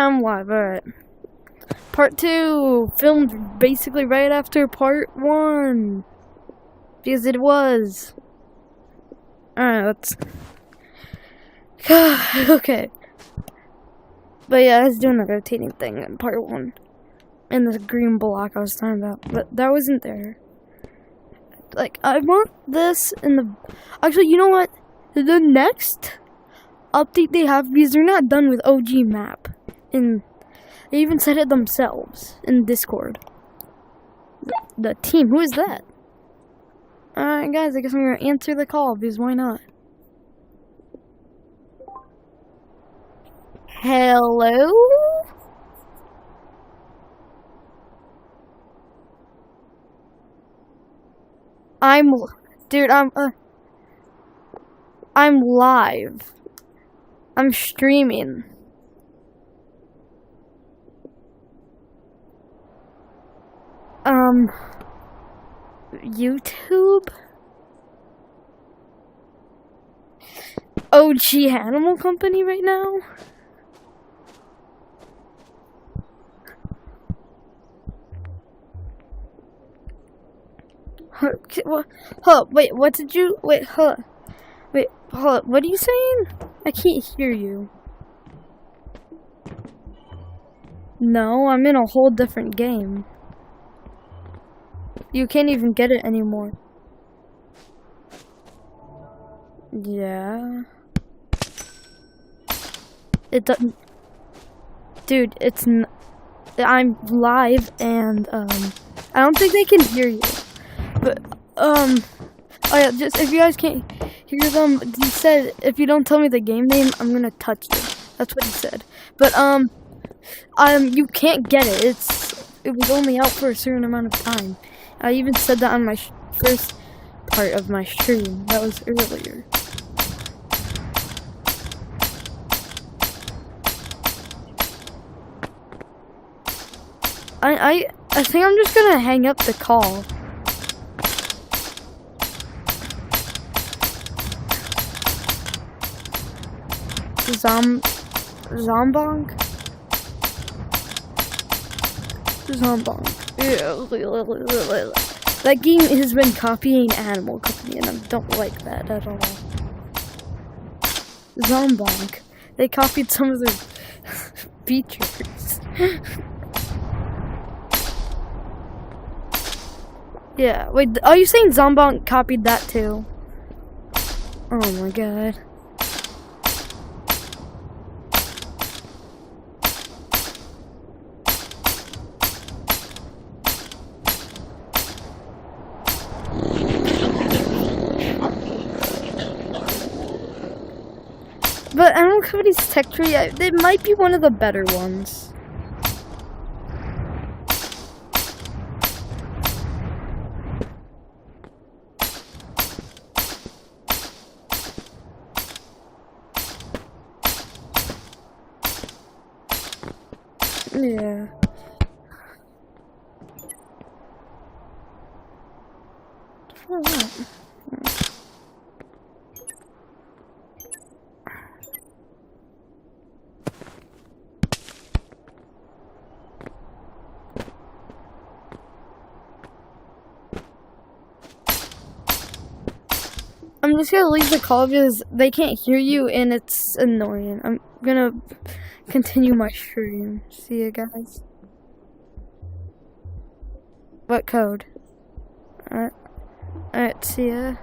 I'm live, alright. Part 2, filmed basically right after part 1. Because it was. Alright, let's... okay. But yeah, I was doing the rotating thing in part 1. And the green block I was talking about. But that wasn't there. Like, I want this in the... Actually, you know what? The next update they have, because they're not done with OG map. And they even said it themselves in Discord. The team, who is that? Alright guys, I guess I'm gonna answer the call, because why not? Hello? Dude, I'm live. I'm streaming. YouTube? OG Animal Company right now? Wait, what did you, wait, what are you saying? I can't hear you. No, I'm in a whole different game. You can't even get it anymore. Yeah. It doesn't... Dude, I'm live and, I don't think they can hear you. But, oh yeah, just, if you guys can't hear them, he said, if you don't tell me the game name, I'm gonna touch you. That's what he said. But, you can't get it. It was only out for a certain amount of time. I even said that on my first part of my stream. That was earlier. I think I'm just gonna hang up the call. Zombong? Zombong. That game has been copying Animal Company, and I don't like that at all. Zombong. They copied some of their features. Yeah, wait, are you saying Zombong copied that too? Oh my god. But Animal Company's tech tree, it might be one of the better ones. Yeah. For what? I'm just gonna leave the call because they can't hear you and it's annoying. I'm gonna continue my stream. See you guys. What code? Alright, see ya.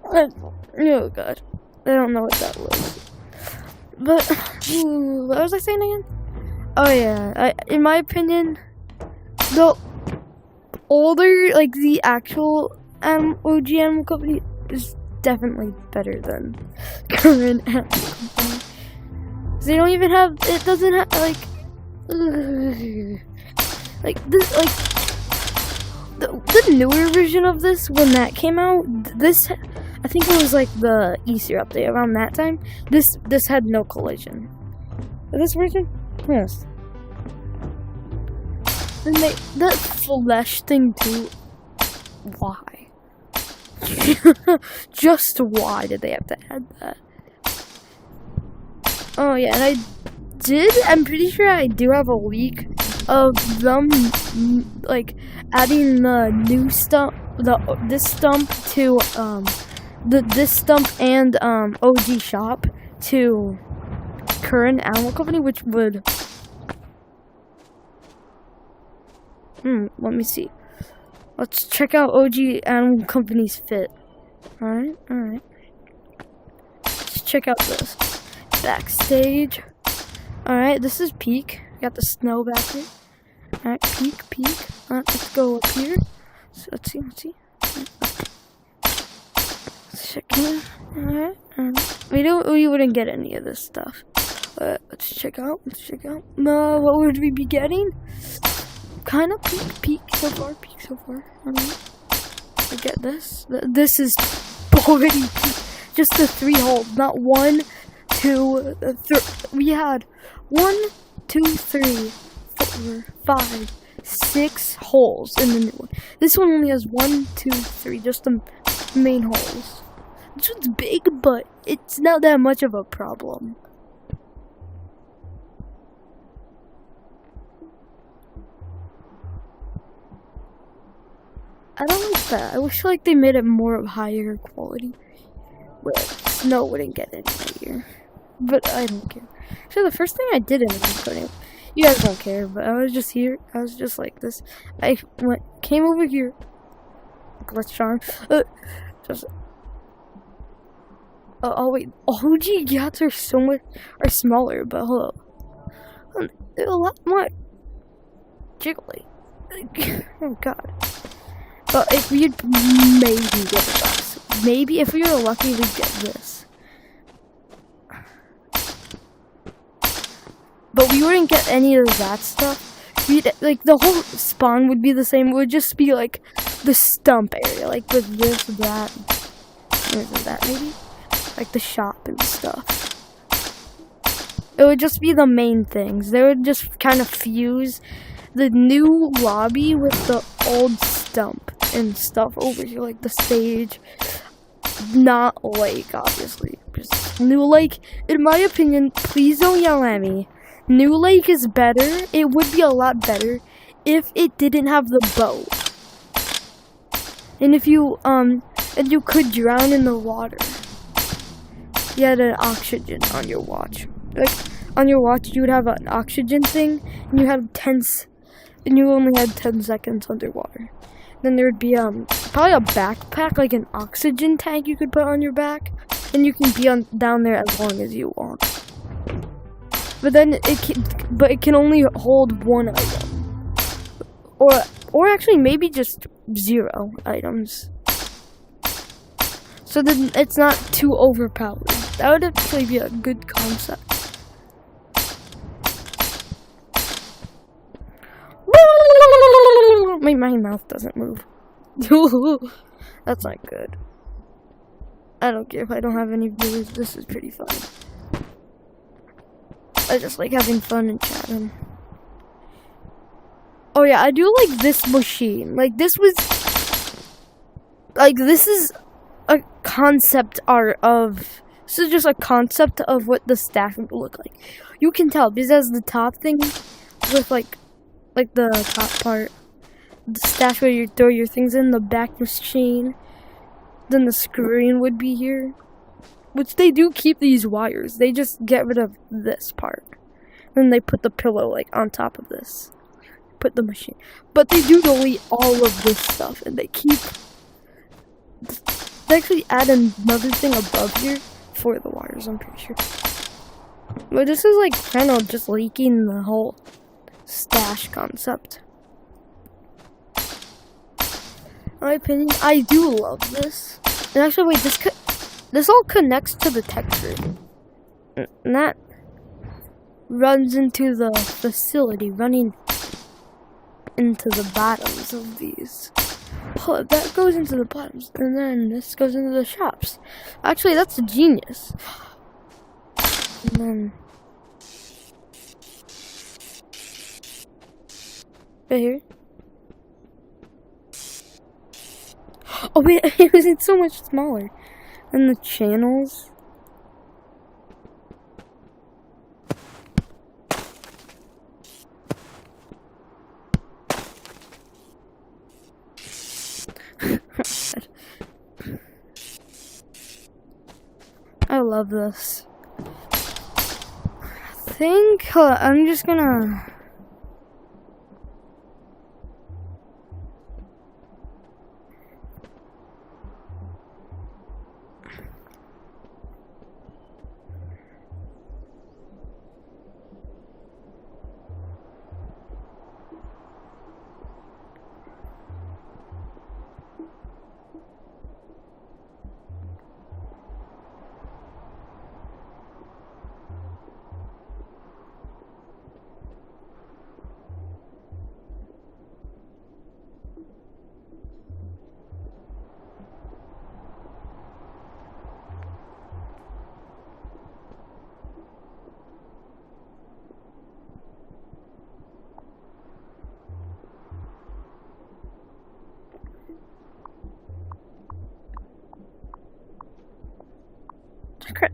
Oh god. I don't know what that was. But, what was I saying again? Oh yeah, in my opinion, the older, like the actual OG Animal Company is definitely better than current Animal Company. They don't even have, it doesn't have, the newer version of this, when that came out, this, I think it was like the Easter update around that time, this had no collision. This version? Yes. Then that flesh thing too, why? Just why did they have to add that? Oh yeah, and I'm pretty sure I do have a leak of them like adding the new stump, this stump to this stump and OG shop to current Animal Company, which would let me see. Let's check out OG Animal Company's fit. Alright. Let's check out this. Backstage. Alright, this is peak. Got the snow back here. Alright, peak. Alright, let's go up here. So let's see. Let's check here. Alright. We wouldn't get any of this stuff. Let's check out. What would we be getting? Kind of peak so far. Alright. We get this. This is already peak. Just the 3 holes, not 1, 2, 3. We had 1, 2, 3, 4, 5, 6 holes in the new one. This one only has 1, 2, 3, just the main holes. This one's big, but it's not that much of a problem. I don't like that. I wish like they made it more of higher quality, where snow wouldn't get in here. But I don't care. So the first thing I did in the coding, you guys don't care, but I was just here. I was just like this. I came over here. Let's charm. Oh wait. OG gats are smaller, but hold up. They're a lot more jiggly. Oh god. But if we'd maybe get this. Maybe if we were lucky, we'd get this. But we wouldn't get any of that stuff. Like the whole spawn would be the same. It would just be like the stump area, like with this, that maybe, like the shop and stuff. It would just be the main things. They would just kind of fuse the new lobby with the old stump and stuff over here, like the stage. Not Lake, obviously. Just New Lake, in my opinion, please don't yell at me. New Lake is better. It would be a lot better if it didn't have the boat. And if you could drown in the water. You had an oxygen on your watch. Like on your watch you would have an oxygen thing and you only had 10 seconds underwater. Then there would be probably a backpack, like an oxygen tank you could put on your back, and you can be down there as long as you want. But then it can only hold 1 item, or actually maybe just 0 items. So then it's not too overpowered. That would actually be a good concept. My mouth doesn't move. That's not good. I don't care if I don't have any viewers. This is pretty fun. I just like having fun and chatting. Oh yeah, I do like this machine. This is a concept art of... This is just a concept of what the staff would look like. You can tell because it has the top thing with like the top part. The stash where you throw your things in, the back machine. Then the screen would be here. Which they do keep these wires. They just get rid of this part. Then they put the pillow on top of this. Put the machine. But they do delete all of this stuff and they keep... They actually add another thing above here for the wires, I'm pretty sure. But this is kind of just leaking the whole stash concept. In my opinion, I do love this. And actually, wait, this all connects to the texture. And that runs into the facility, running into the bottoms of these. Oh, that goes into the bottoms, and then this goes into the shops. Actually, that's a genius. And then right here. Oh wait, it's so much smaller. And the channels. love this. I think I'm just gonna... Crap.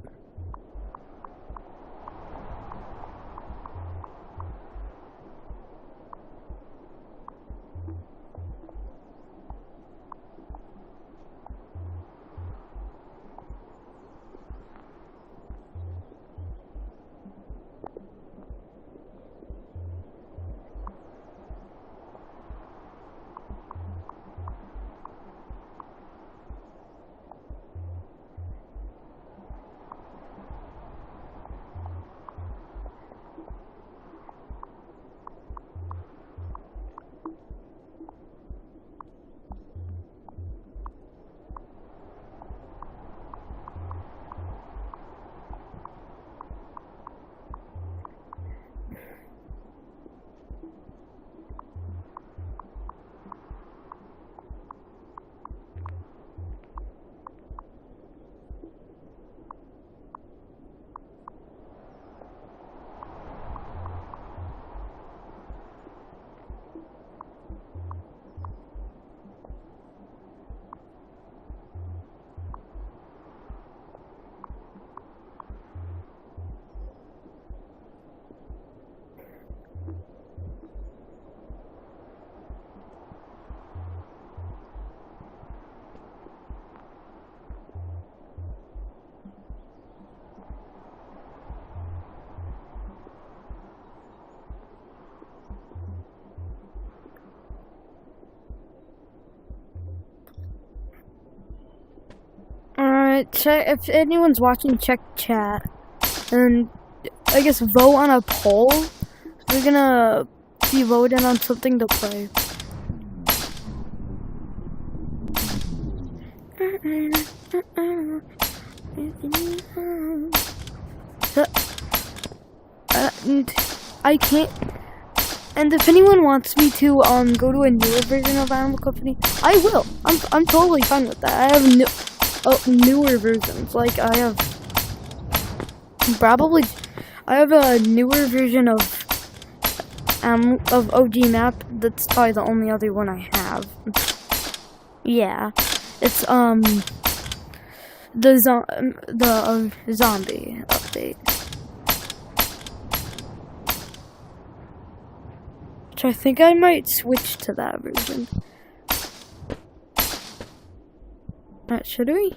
Check if anyone's watching. Check chat, and I guess vote on a poll. We're gonna be voting on something to play. And I can't. And if anyone wants me to go to a newer version of Animal Company, I will. I'm totally fine with that. I have newer versions. Like I have a newer version of OG map. That's probably the only other one I have. Yeah, it's the zombie update. Which I think I might switch to that version. Should we?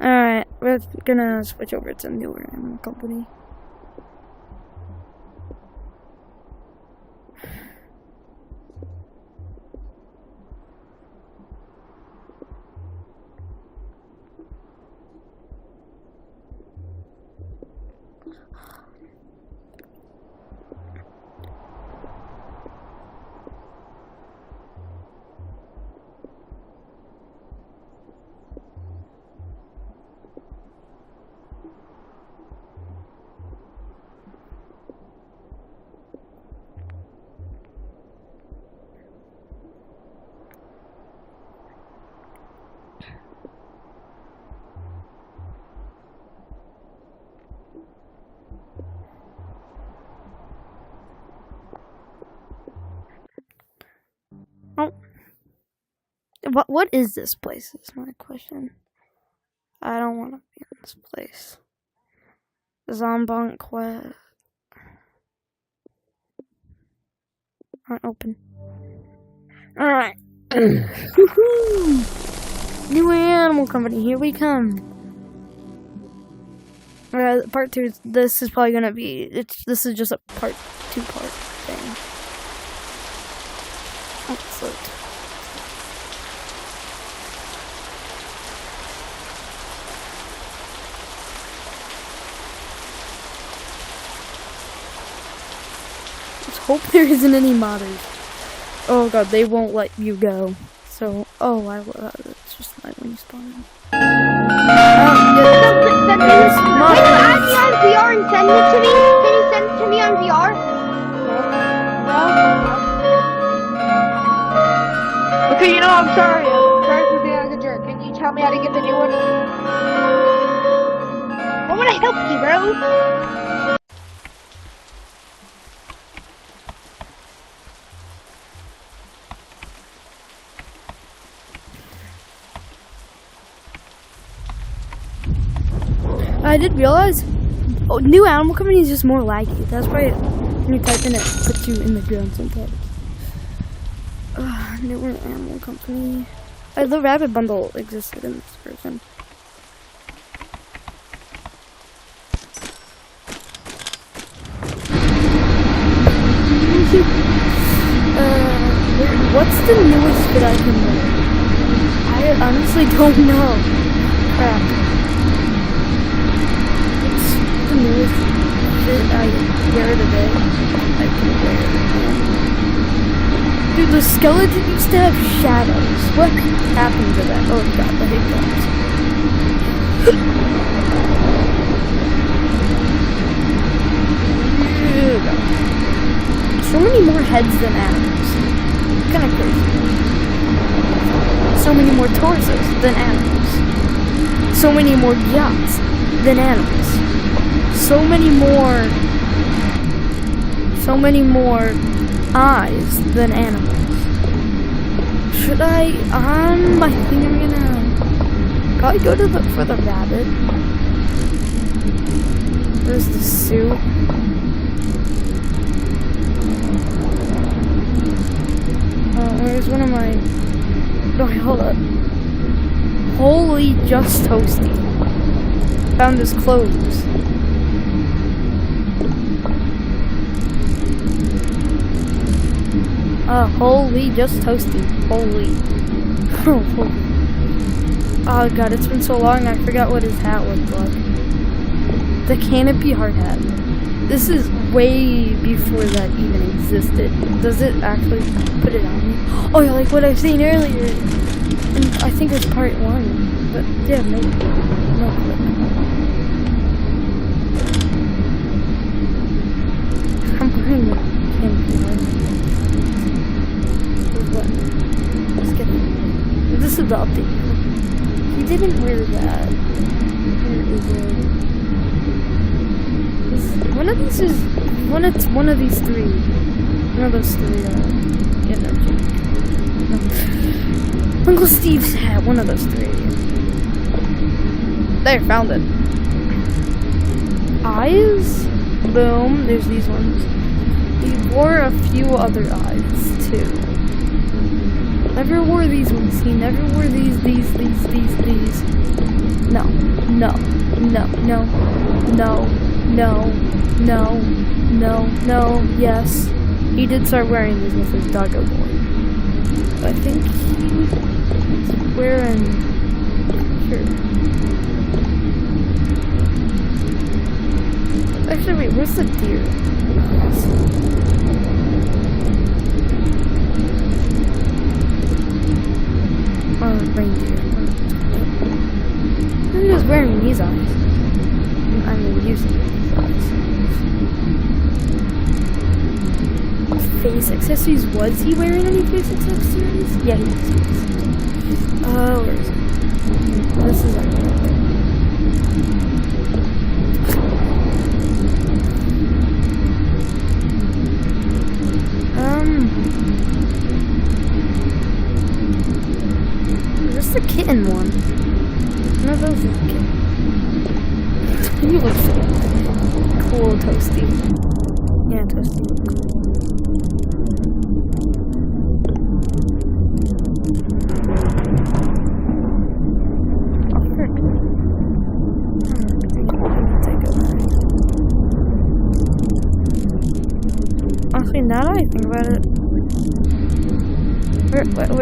Alright, we're gonna switch over to newer Animal Company. What is this place is my question. I don't want to be in this place. Zombunk Quest. Aren't open. Alright. New Animal Company, here we come. Part 2, this is probably gonna be, this is just a part 2-part thing. Excellent. Let's hope there isn't any modders. Oh god, they won't let you go. So, oh, it's just like when you spawn in. Add me on VR and send it to me. Can you send it to me on VR? No. Okay, you know, I'm sorry. I'm sorry for being like a jerk. Can you tell me how to get the new one? I want to help you, bro. I did realize, new Animal Company is just more laggy. That's why when you type in it, it puts you in the ground sometimes. New Animal Company. The rabbit bundle existed in this version. What's the newest fit I can wear? I honestly don't know. Crap. The newest fit I wear today. I can wear. Dude, the skeleton used to have shadows. What happened to that? Oh god, the hiccups. So many more heads than animals. Kinda crazy. So many more torsos than animals. So many more yachts than animals. So many more eyes than animals. Should I, I think I'm gonna probably go to for the rabbit. Where's the suit? Where's one of my, okay, hold up. Holy just toasty. Found his clothes. Holy, just toasty. Holy. Oh god, it's been so long I forgot what his hat looked like. The canopy hard hat. This is way before that even existed. Does it actually put it on me? Oh yeah, like what I've seen earlier. And I think it's part 1. But yeah, no clip. I'm wearing the canopy hard hat. This is the update. He didn't wear that. Where is it? One of these is one of these three. One of those three. Yeah, no. Uncle Steve's hat. One of those three. There, found it. Eyes. Boom. There's these ones. He wore a few other eyes too. Never wore these ones. He never wore these. No. Yes. He did start wearing these with his doggo boy. But I think he's wearing, sure. Actually, wait, where's the deer? Reindeer. He was wearing these eyes. I mean, using these eyes. Face accessories? Was he wearing any face accessories? Yeah, he was. Where is it? This is it. The kitten one. No, those are the kitten. He looks cool, toasty. Yeah, toasty. Oh, frick. Take a I think about it.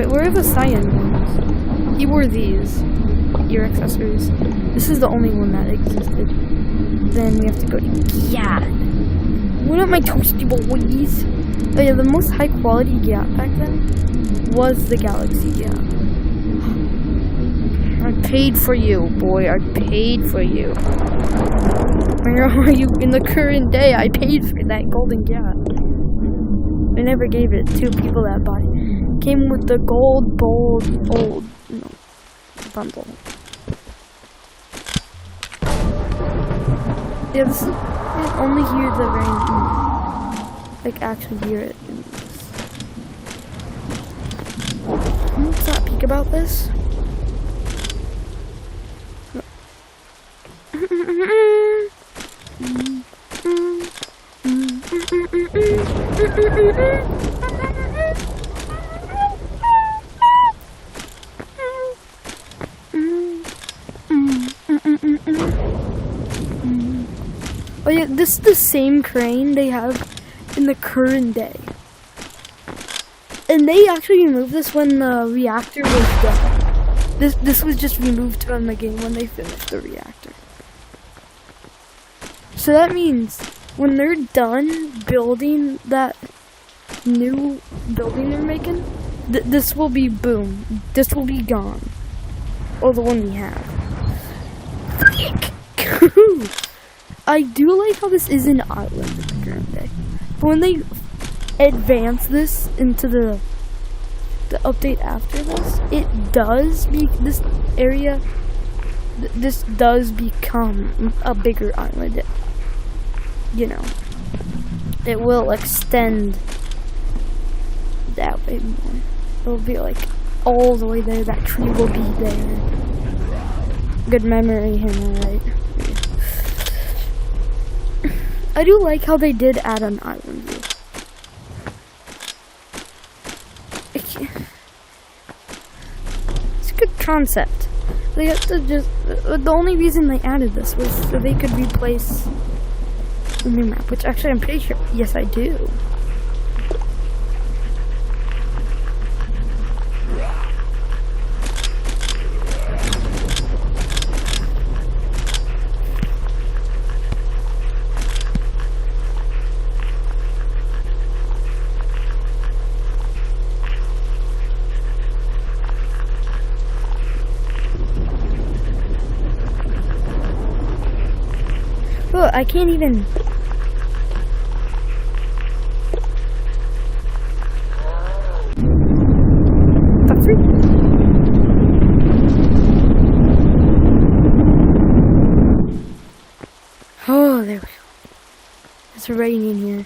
Where are the cyan ones? He wore these ear accessories. This is the only one that existed. Then we have to go to Gyat. What up, my toasty boys? Oh yeah, the most high quality Gyat back then was the Galaxy Gyat. I paid for you, boy. I paid for you. Where are you in the current day? I paid for that golden Gyat. I never gave it to people that bought it. Came with the gold, bold, old, bundle. Yeah, this is, I only hear the rain, like actually hear it in this. Let's not peek about this. Oh yeah, this is the same crane they have in the current day. And they actually removed this when the reactor was done. This was just removed from the game when they finished the reactor. So that means when they're done building that new building they're making, this will be boom. This will be gone. Or the one we have. I do like how this is an island in the current day. But when they advance this into the update after this, it does this area, this does become a bigger island. You know, it will extend that way more. It'll be like all the way there. That tree will be there. Good memory, Hannah, right? I do like how they did add an island view. It's a good concept. They have to just. The only reason they added this was so they could replace the new map, which actually I'm pretty sure. Yes, I do. Look, I can't even. Oh, there we go. It's raining here.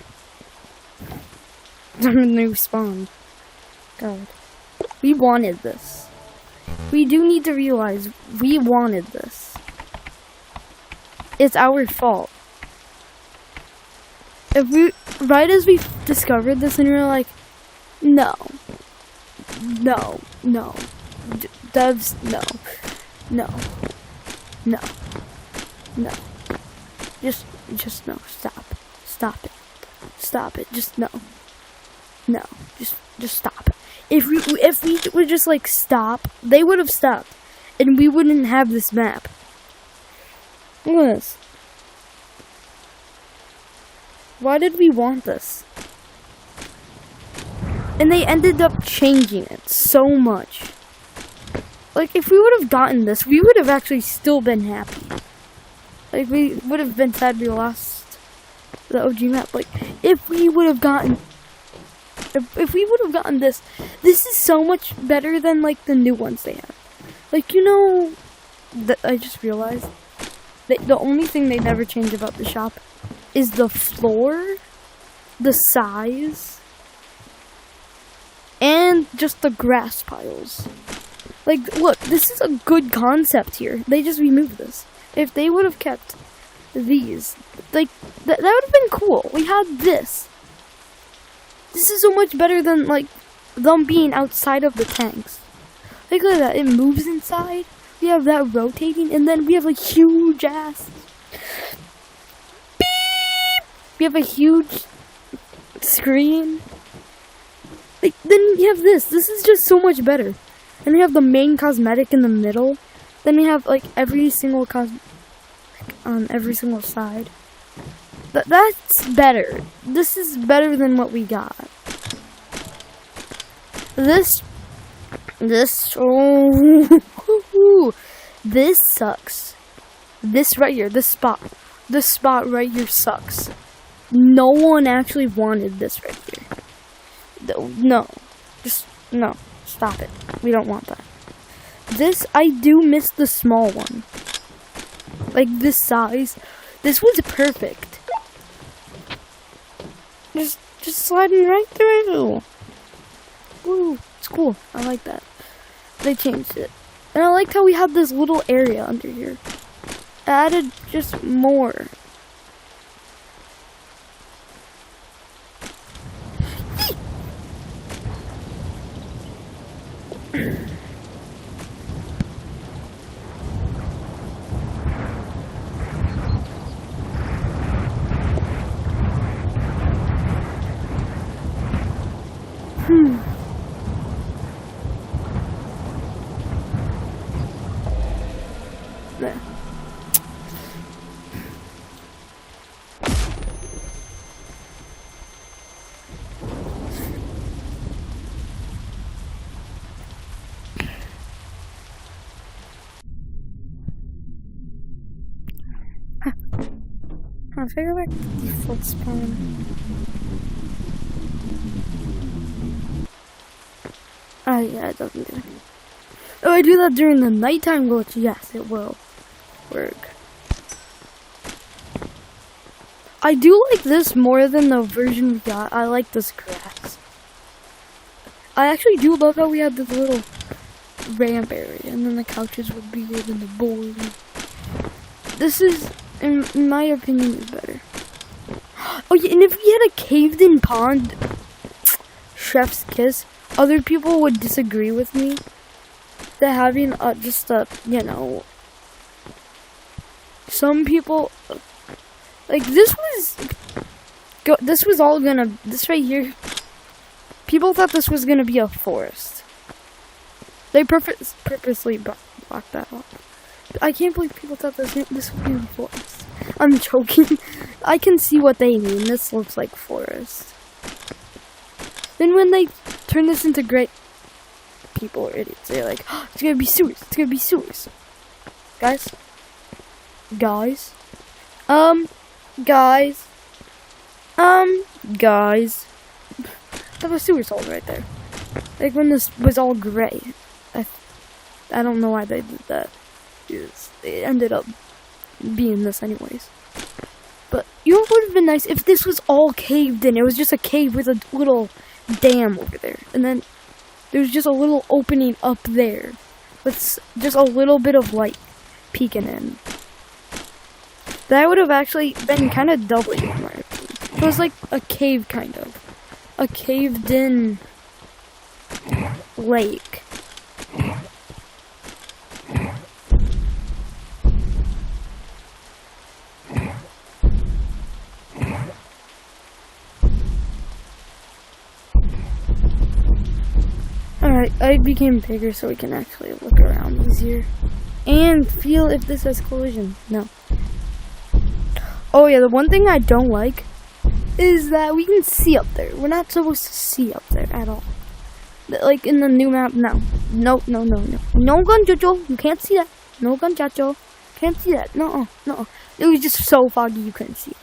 I'm in new spawn. God. We wanted this. We do need to realize we wanted this. It's our fault. If we, right as we discovered this and we were like, no, devs, no, just no, stop it, just no, just stop. If we would just like stop, they would have stopped, and we wouldn't have this map. Look at this. Why did we want this? And they ended up changing it so much. Like, if we would have gotten this, we would have actually still been happy. Like, we would have been sad we lost the OG map. Like, if we would have gotten... If we would have gotten this, this is so much better than, like, the new ones they have. Like, you know... I just realized... The only thing they never change about the shop is the floor, the size, and just the grass piles. Like, look, this is a good concept here. They just removed this. If they would have kept these, like, that would have been cool. We had this. This is so much better than, like, them being outside of the tanks. Like, look at that. It moves inside. We have that rotating, and then we have a huge ass. Beep! We have a huge screen. Like, then you have this. This is just so much better. And we have the main cosmetic in the middle. Then we have, like, every single cosmetic on every single side. That's better. This is better than what we got. This sucks. This right here, this spot right here sucks. No one actually wanted this right here. No, just no, stop it. We don't want that. This, I do miss the small one. Like this size. This was perfect. Just sliding right through. Ooh, it's cool. I like that. They changed it. And I liked how we had this little area under here. Added just more. There. I figure like default spawn. Oh yeah, it doesn't do it. Oh, I do that during the nighttime glitch. Yes, it will work. I do like this more than the version we got. I like this grass. I actually do love how we had this little ramp area, and then the couches would be here, then the board. This is, in my opinion, is better. Oh yeah, and if we had a caved-in pond, chef's kiss, other people would disagree with me. That having just a, you know, some people, like this was all gonna, this right here, people thought this was gonna be a forest. They purposely blocked that off. I can't believe people thought this would be a forest. I'm joking. I can see what they mean. This looks like forest. Then when they turn this into gray, people are idiots. They're like, oh, it's gonna be sewers. It's gonna be sewers. Guys. Guys. I have a sewer hole right there. Like when this was all gray. I don't know why they did that. It ended up being this anyways. But you know what would have been nice if this was all caved in. It was just a cave with a little dam over there. And then there's just a little opening up there. With just a little bit of light peeking in. That would have actually been kind of W in my opinion. It was like a cave kind of. A caved in lake. Alright, I became bigger so we can actually look around easier. And feel if this has collision. No. Oh yeah, the one thing I don't like is that we can see up there. We're not supposed to see up there at all. Like in the new map, no. No. No gun, Jojo. You can't see that. No gun, Jojo. Can't see that. No. It was just so foggy you couldn't see it.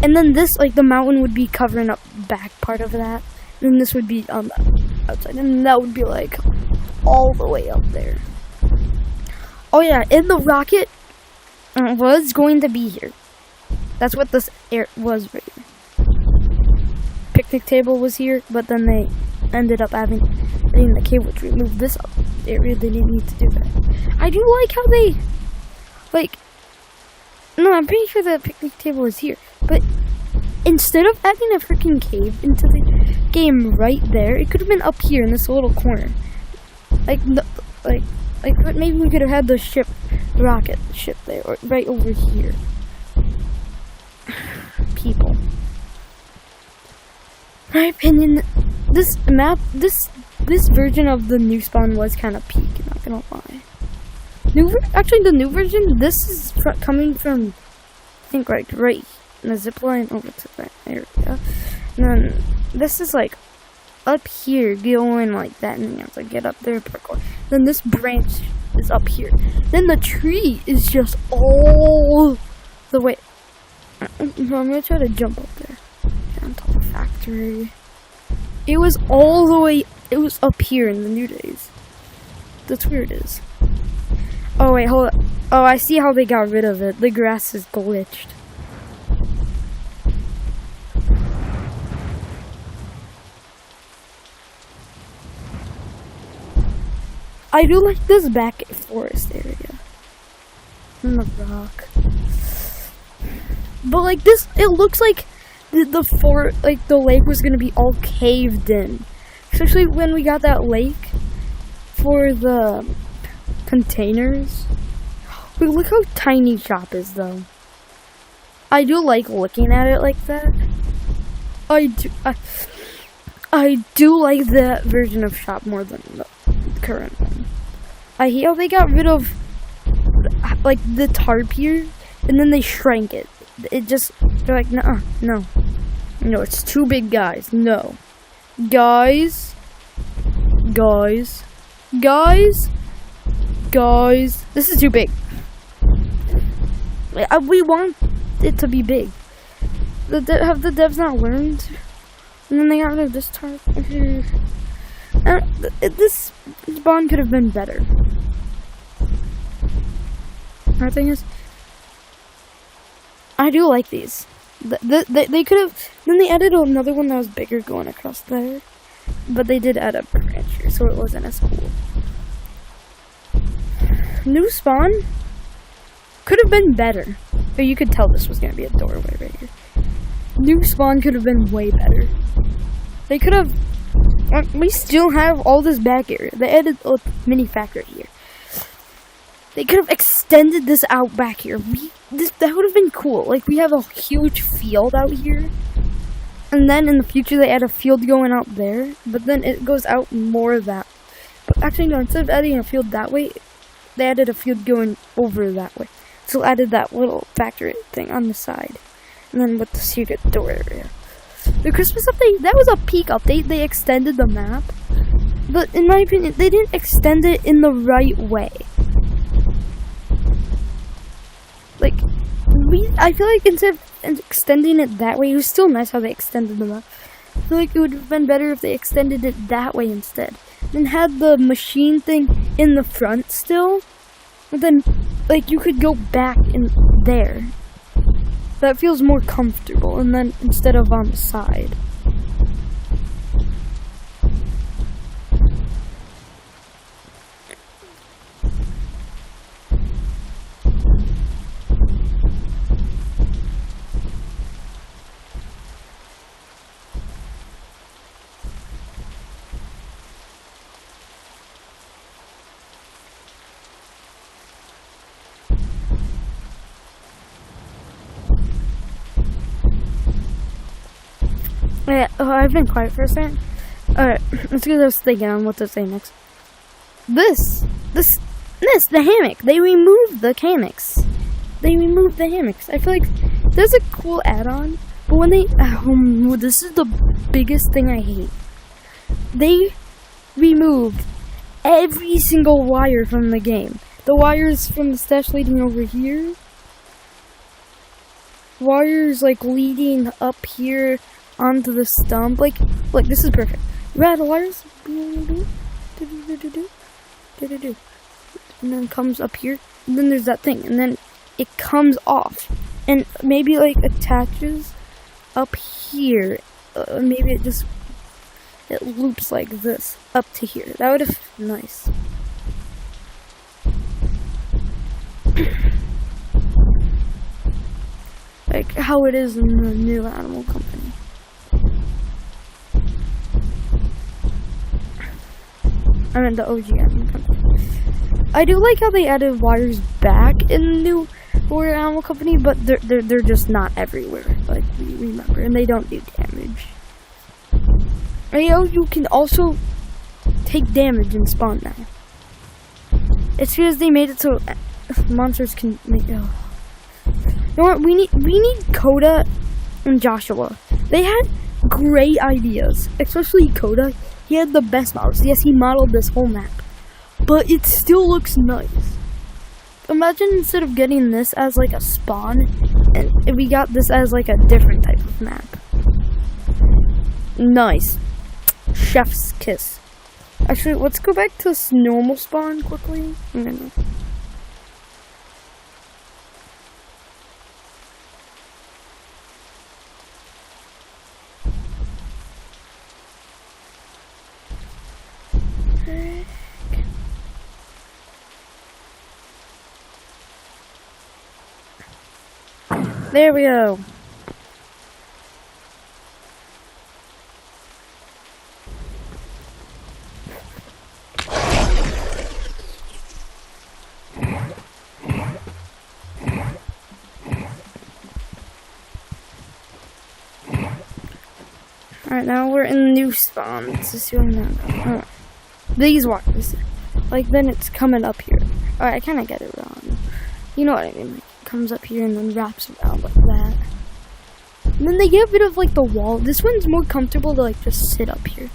And then this, like the mountain would be covering up back part of that. And then this would be on the outside. And that would be like all the way up there. Oh yeah, and the rocket was going to be here. That's what this air was right here. Picnic table was here, but then they ended up adding the cave, which removed this area. They didn't need to do that. I do like how they, like, no, I'm pretty sure the picnic table was here, but instead of adding a freaking cave into the game right there, it could have been up here in this little corner. But maybe we could have had the rocket ship there, or right over here. People. In my opinion, this map, this version of the new spawn was kind of peak. Not gonna lie. Actually, the new version. This is coming from, I think, right in the zip line over to that area, and then this is like up here, going like that, and you have to get up there, parkour. Then this branch is up here. Then the tree is just all the way. I'm gonna try to jump up there. Get on top of the factory. It was all the way. It was up here in the new days. That's where it is. Oh wait, hold up. Oh, I see how they got rid of it. The grass is glitched. I do like this back forest area. And the rock. But like this, it looks like the lake was gonna be all caved in. Especially when we got that lake for the containers. Wait, look how tiny shop is though. I do like looking at it like that. I do like that version of shop more than the current one. I hate how they got rid of like the tarp here, and then they shrank it. It just, they're like, no, it's too big, guys. No, guys, this is too big. We want it to be big. Have the devs not learned? And then they got rid of this tarp. This spawn could have been better. Our thing is, I do like these. They could have. Then they added another one that was bigger going across there, but they did add a branch here, so it wasn't as cool. New spawn could have been better, but you could tell this was gonna be a doorway right here. New spawn could have been way better. They could have. We still have all this back area. They added a mini factory here. They could have extended this out back here. That would have been cool. Like, we have a huge field out here. And then in the future, they add a field going out there. But then it goes out more of that. But actually, no, instead of adding a field that way, they added a field going over that way. So added that little factory thing on the side. And then with the secret door area. The Christmas update, that was a peak update. They extended the map. But in my opinion, they didn't extend it in the right way. Like, I feel like instead of extending it that way, it was still nice how they extended the map. I feel like it would have been better if they extended it that way instead. And had the machine thing in the front still. And then, like, you could go back in there. That feels more comfortable, and then instead of on the side. Yeah, I've been quiet for a second. Alright, let's get this thinking on what to say next. The hammock. They removed the hammocks. I feel like there's a cool add-on, but when they, this is the biggest thing I hate. They removed every single wire from the game. The wires from the stash leading over here. Wires like leading up here onto the stump. Like, look, this is perfect. You add the wires, and then comes up here, and then there's that thing, and then it comes off, and maybe like attaches up here. Maybe it loops like this up to here. That would have been nice. Like how it is in the new Animal Company. I mean the OG Animal Company. I do like how they added wires back in the new Animal Company, but they're just not everywhere like we remember, and they don't do damage. You can also take damage and spawn now. It's because they made it so monsters can make. You know what? We need Coda and Joshua. They had great ideas, especially Coda. He had the best models. Yes, he modeled this whole map, but it still looks nice. Imagine instead of getting this as like a spawn, and if we got this as like a different type of map. Nice. Chef's kiss. Actually, let's go back to this normal spawn quickly. There we go. Alright, now we're in the new spawn. Let's just see what I'm doing. These walkers. Like, then it's coming up here. Alright, I kind of get it wrong. You know what I mean? Like, it comes up here and then wraps around like that. And then they get rid of, like, the wall. This one's more comfortable to, like, just sit up here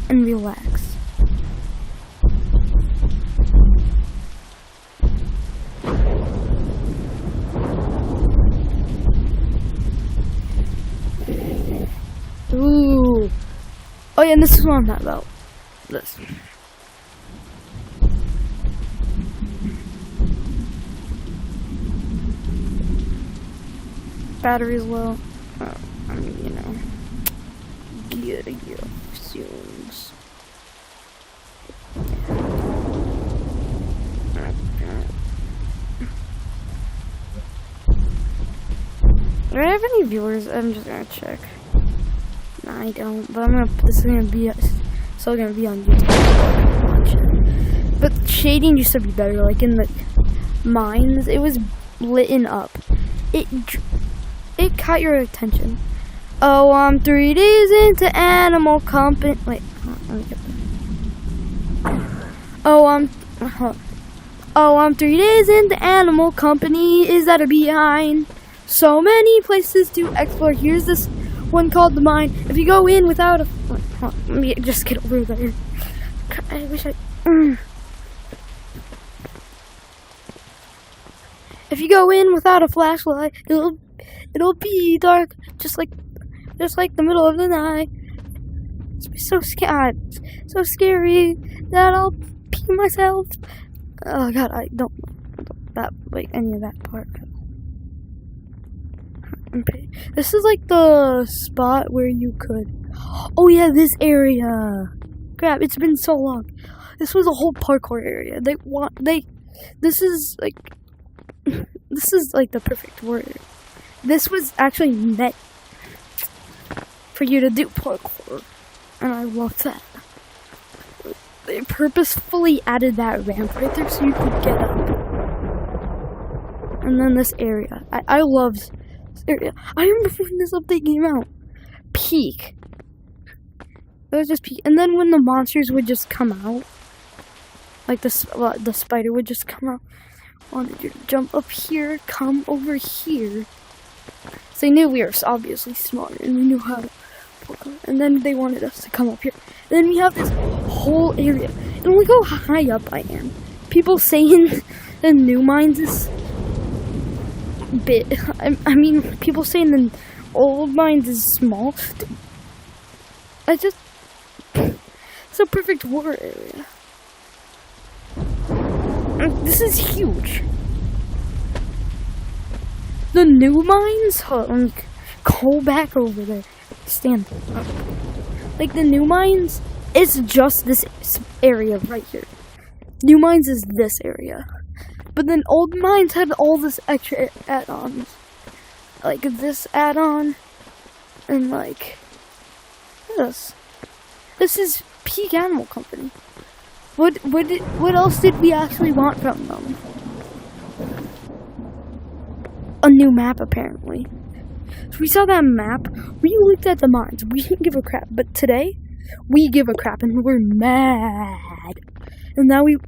and relax. Ooh. Oh yeah, and this is what I'm talking about. This. Battery's low. Oh, I mean, you know. Get fumes. Do I have any viewers? I'm just gonna check. No, I don't, but this is gonna be still gonna be on YouTube. Watch it. But shading used to be better. Like in the mines, it was lit up. It caught your attention. Oh, I'm 3 days into Animal Company. Wait, let me get that. Oh, I'm 3 days into Animal Company. Is that a behind? So many places to explore. Here's this one called the mine. If you go in without a... Let me just get over there. I wish I... If you go in without a flashlight, it'll be dark, just like the middle of the night. It's so scary that I'll pee myself. Oh God, I don't like any of that part. Okay. This is like the spot where you could. Oh yeah, this area. Crap, it's been so long. This was a whole parkour area. This is like the perfect word. This was actually meant for you to do parkour, and I love that. They purposefully added that ramp right there so you could get up. And then this area. I love this area. I remember when this update came out. Peak. It was just peak. And then when the monsters would just come out, like the spider would just come out. Wanted you to jump up here, come over here. So they knew we were obviously smart and we knew how to parkour. And then they wanted us to come up here. And then we have this whole area. And look how high up I am. People saying the new mines is big. I mean, people saying the old mines is small. It's a perfect war area. This is huge. The new mines? Hold on, go back over there. Stand up. Like the new mines is just this area right here. New mines is this area. But then old mines had all this extra add-ons. Like this add-on. And like this. This is Peak Animal Company. What else did we actually want from them? A new map, apparently. So we saw that map. We looked at the mines. We didn't give a crap. But today, we give a crap and we're mad. And now we're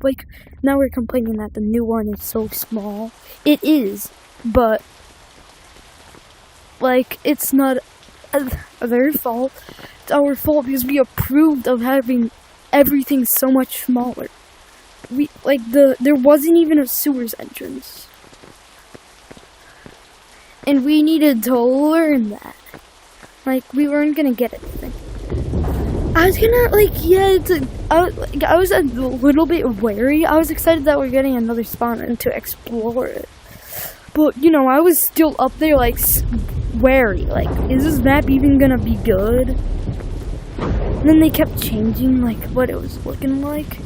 complaining that the new one is so small. It is, but like it's not their fault. It's our fault because we approved of having everything so much smaller. There wasn't even a sewers entrance. And we needed to learn that. Like, we weren't gonna get anything. I was gonna, I was a little bit wary. I was excited that we're getting another spawn and to explore it. But, you know, I was still up there, like, wary. Like, is this map even gonna be good? And then they kept changing, like, what it was looking like.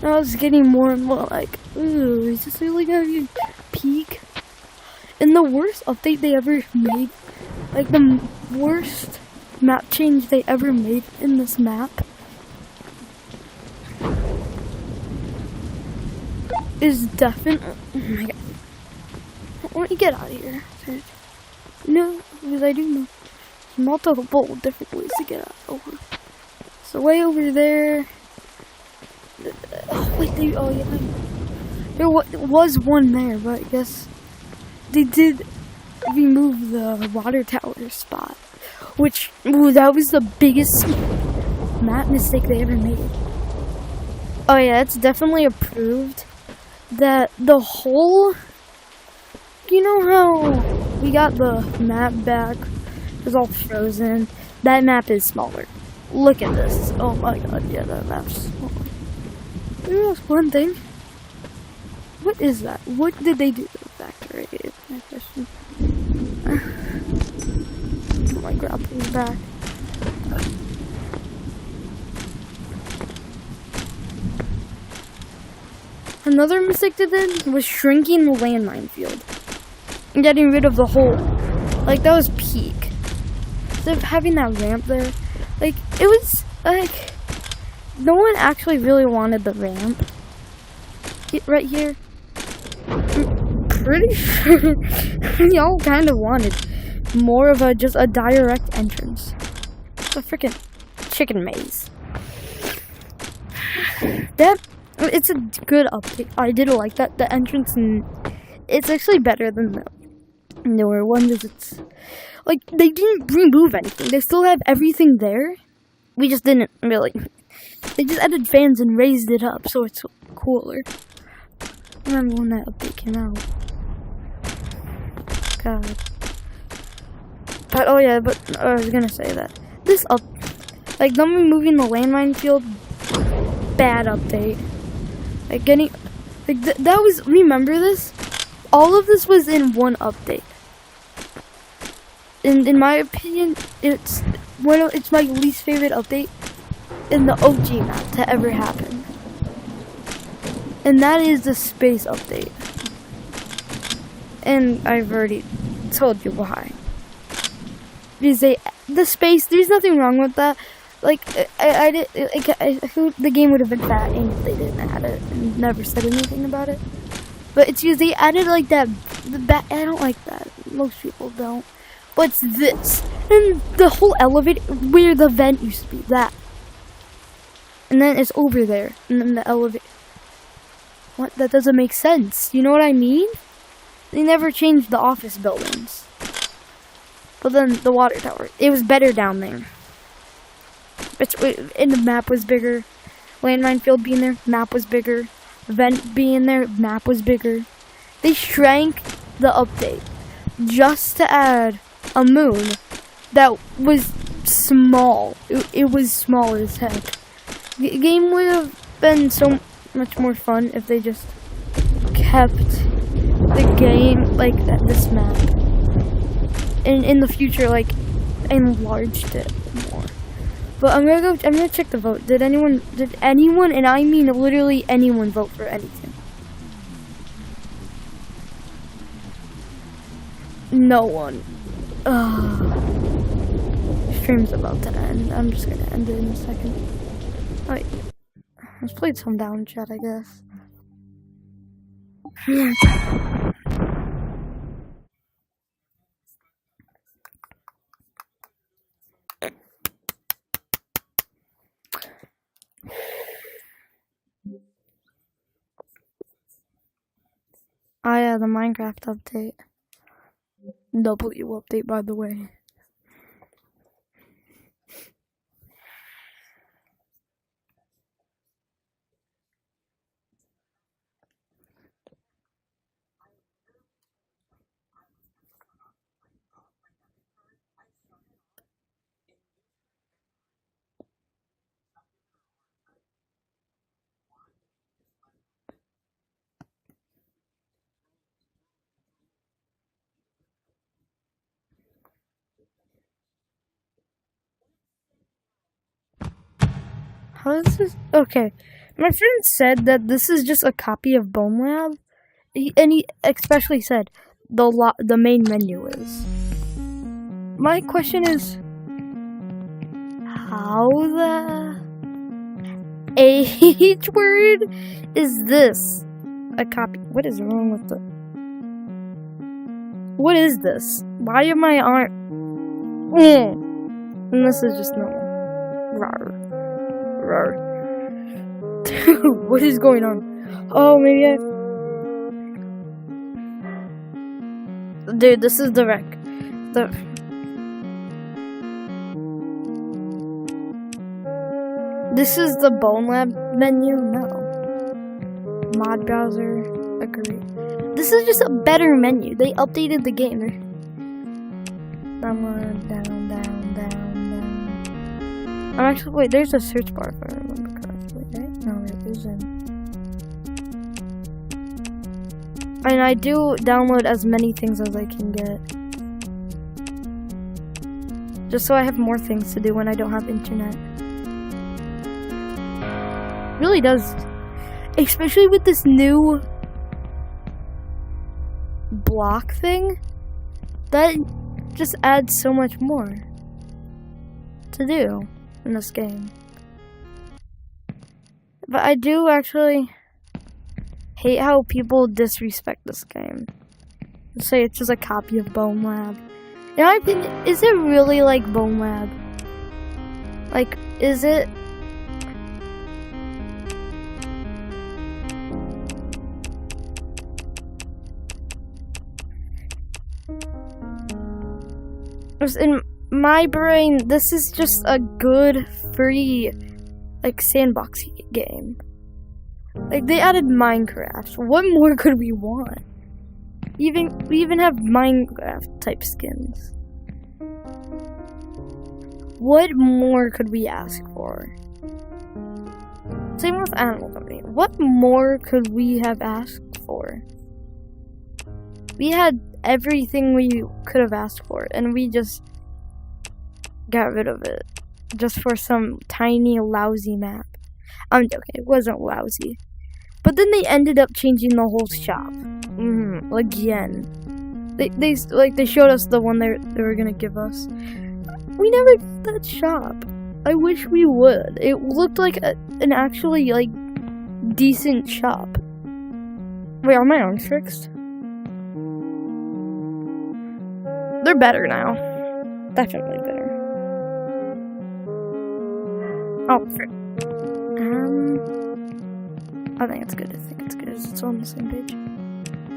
And I was getting more and more like, ooh, is this really gonna be peak? And the worst update they ever made, like, the worst map change they ever made in this map is definitely, oh my god, why don't you get out of here? No, because I do know multiple different ways to get out over. So way over there, oh wait, there was one there, but I guess they did remove the water tower spot. Which, ooh, that was the biggest map mistake they ever made. Oh yeah, it's definitely approved that the whole, you know how we got the map back, it was all frozen, that map is smaller. Look at this. Oh my god, yeah, that map's smaller. There's one thing. What is that? What did they do to the factory? Is my question. My grappling back. Another mistake they did was shrinking the landmine field and getting rid of the hole. Like, that was peak. Instead of having that ramp there, like, it was like no one actually really wanted the ramp right here. I'm pretty sure y'all kind of wanted more of just a direct entrance. A freaking chicken maze. It's a good update. I did like that. The entrance, and it's actually better than the newer ones. It's like they didn't remove anything. They still have everything there. We just didn't really. They just added fans and raised it up, so it's cooler. I remember when that update came out. God. But, oh yeah, I was gonna say that. This like, them removing the landmine field, bad update. Like, that was, remember this? All of this was in one update. And in my opinion, it's my least favorite update in the OG map to ever happen. And that is the space update. And I've already told you why. Because the space, there's nothing wrong with that. Like, the game would have been fat if they didn't add it and never said anything about it. But it's because they added, like, I don't like that. Most people don't. But it's this. And the whole elevator, where the vent used to be, that. And then it's over there. And then the elevator. What? That doesn't make sense. You know what I mean? They never changed the office buildings. But then the water tower, it was better down there. And the map was bigger. Landmine field being there, map was bigger. Vent being there, map was bigger. They shrank the update just to add a moon that was small. It was small as heck. The game would have been so much more fun if they just kept the game like this map. And in the future, like, enlarged it more. But I'm gonna check the vote. Did anyone, and I mean literally anyone, vote for anything? No one. Stream's about to end. I'm just gonna end it in a second. Wait. Let's play some down chat, I guess. Oh yeah, the Minecraft update. W update, by the way. How is this? Okay. My friend said that this is just a copy of Bone Lab. And he especially said the main menu is. My question is, how the H word is this a copy? What is wrong with the? What is this? Why am I on? And this is just normal. Rawr. Rawr. Dude, what is going on? Oh, maybe I. Dude, this is the wreck. This is the Bone Lab menu? No. Mod browser. Agree. This is just a better menu. They updated the game. Download, down. I'm actually, wait, there's a search bar if I remember correctly, right? No, there isn't. And I do download as many things as I can get. Just so I have more things to do when I don't have internet. Really does. Especially with this new block thing. That just adds so much more to do in this game. But I do actually hate how people disrespect this game. They say it's just a copy of Bone Lab. In my opinion, is it really like Bone Lab? Like, is it? In my brain, this is just a good, free, like, sandbox game. Like, they added Minecraft. What more could we want? We even have Minecraft type skins. What more could we ask for? Same with Animal Company. What more could we have asked for? We had everything we could have asked for, and we just got rid of it. Just for some tiny, lousy map. I'm joking, it wasn't lousy. But then they ended up changing the whole shop. Again. They showed us the one they were gonna give us. We never got that shop. I wish we would. It looked like an actually, like, decent shop. Wait, are my arms fixed? They're better now. Definitely better. Oh, frick. I think it's good. It's on the same page.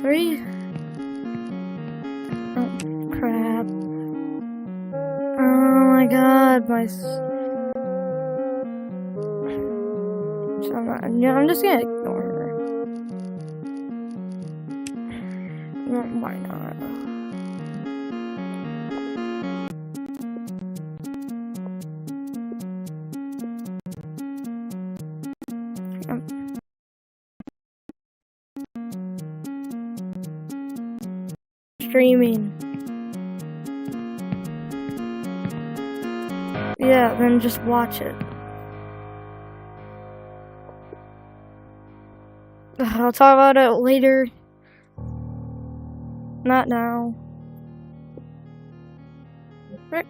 3. Oh, crap. Oh my god, I'm just gonna ignore her. Why not? Streaming. Yeah, then just watch it. I'll talk about it later. Not now. Right.